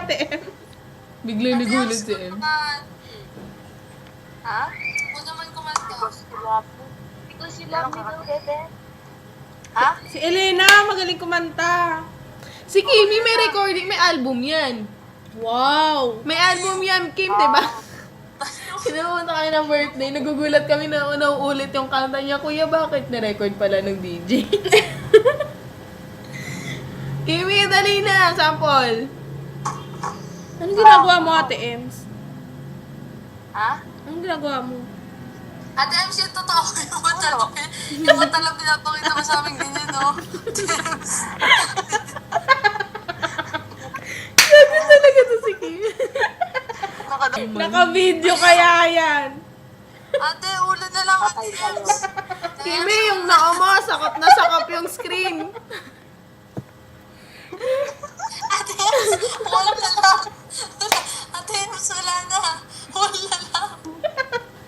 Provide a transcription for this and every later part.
Ate M. Biglang nagulat si M. Ha? Huwag naman kumanta. Because you love me daw, bebe. Ha? Si Elena, magaling kumanta. Si Kimi may recording, may album yan. Wow. May album yan, Kim, diba? Sinapunta kami ng birthday, nagugulat kami na nauulit yung kanta niya. Kuya, bakit na-record pala ng DJ? Kimi, dali na, sample. Anong ginagawa mo, Ate Ems? Ha? Anong ginagawa mo? Ate MC, totoo yung matalap. Yung matalap pinapakita mo sa amin ganyan, no? Gabi talaga to si Kimi. Naka-video kaya yan. Ate, ulo na lang, Ate MC. Kimi, yung noo mo, sakap na sakap yung screen. Ate MC, wala na lang. Ate MC, wala na. Wala lang.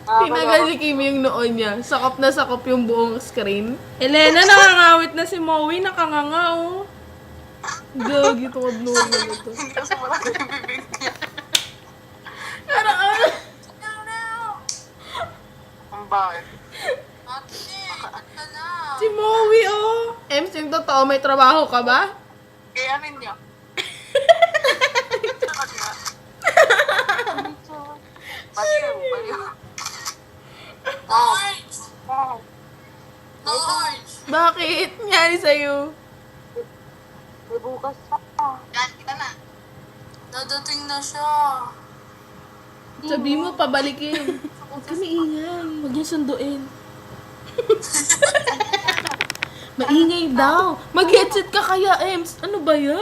Tinagal ni Kimi yung noo niya. Sakap na sakap yung buong screen. Elena, nakangawit na si Moe. Nakanganga, oh. Gagi, ito abnormal na ito. Hindi kasi malaki yung bibig niya. Parang ano? Ang bakit? Ate, ate na. Si Moe, oh. Ems, yung totoo, may trabaho ka ba? Kaya niya. Baliw. Orange! Orange! Bakit? Nangyari sa'yo? May bukas pa. Yan, kita na. Dadating na siya. Sabi mo, pabalikin. Huwag ka maingay. Huwag niya sunduin. Maingay daw. Mag-headset ka kaya, Ems. Ano ba yan?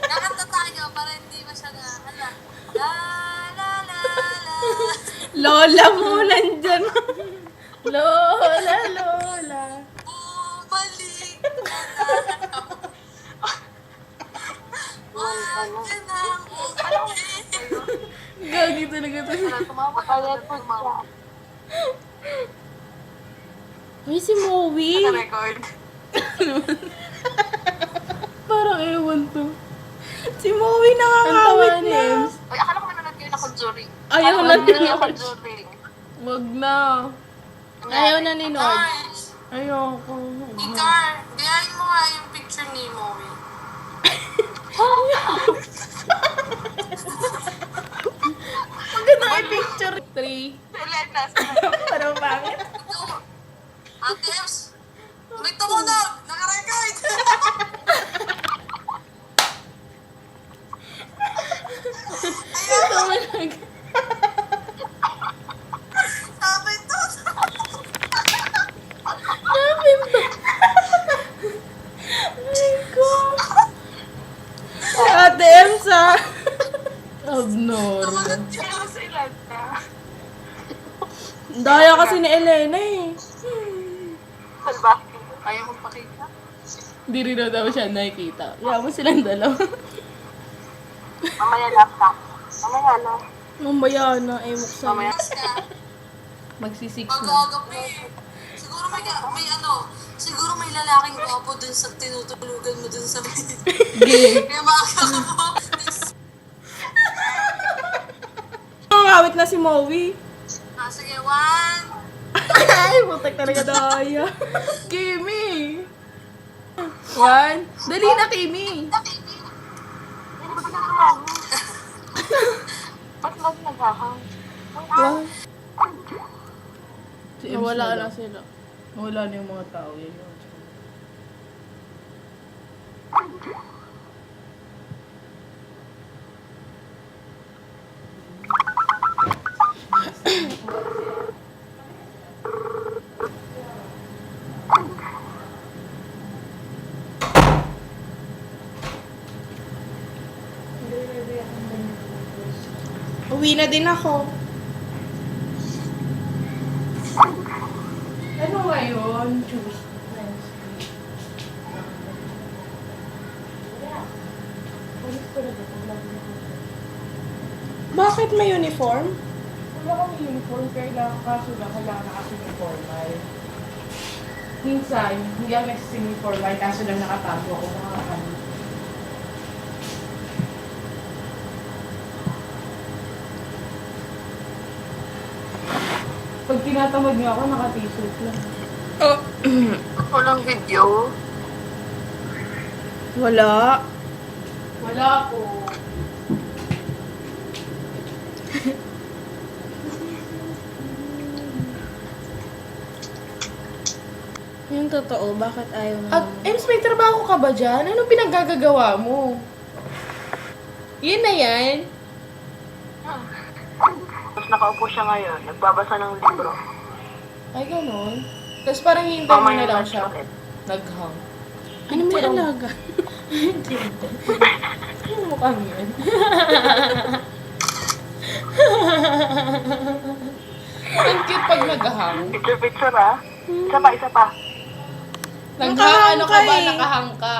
Nakanta tayo para hindi masyado hala. La la la la. Lola mo, nandyan. Lola, Lola. Bumalik ka na. Wag ka nang bumalik. Gagi talaga to. Tumawa ka na tumawa. Uy, si Moe. Record. Parang ewan to. Si Moe Ang nakangawit tawa ni na. Ems. Ay, akala ko nanonood kayo na Conjuring. Ayaw na Nanonood kayo nila. na Conjuring. Wag na. Ayaw na ni Nod. Guys, Ayoko. Ikar, gayahin mo nga yung picture ni Moe. Maganda yung picture. 3. Selena, Parang bakit? Ate Ems, may tumunog! Naka-record! Sabi to! Ate Ems, ah. Abnormal. Sino sila na? Daya kasi ni Elena, eh. Salba, ayaw magpakita. Hindi rin daw siya nakikita. Yaman silang dalawa. Mamaya laptop. Mamaya na. Mamaya na, emok sa'yo. Mamaya. Magsisix na. Mag-agapi. Siguro may ano, siguro may lalaking gwapo dun sa tinutulugan mo dun sa Gay. Kaya baka mo. Nakangawit na si Moe. Sige, 1. Ay, butak talaga daya. Kimi! 1. Dali na, Kimi! Ba't mag naghahang? 1. Si Ems Nawala na na lang. sila. Nawala na yung mga tao. Yan yun. Uwi na din ako. Ano ngayon? Tuesday. Bakit may uniform? Wala kami uniform, kaso lang kailangan na kasi yung formal. Minsan, hindi ako nagsising formal, kaso lang nakatago ako nakakano. tinatamad niya ako, naka-t-shirt lang. Oh. Walang video. Wala. Wala po. Yung totoo, bakit ayaw mo? At, Ems, may trabaho ka ba dyan? Anong pinaggagawa mo? Yun na yan. Tapos nakaupo siya ngayon, nagbabasa ng libro. Ay, ganon. Tapos parang hintay mo na lang siya. ulit. Naghang. Ano may Tirang- alaga? Yung mukhang yun. Ang cute pag naghang. Picture-picture ah. Isa pa. Naghang, ano ka ba? Nakahang ka eh. Nakahang ka.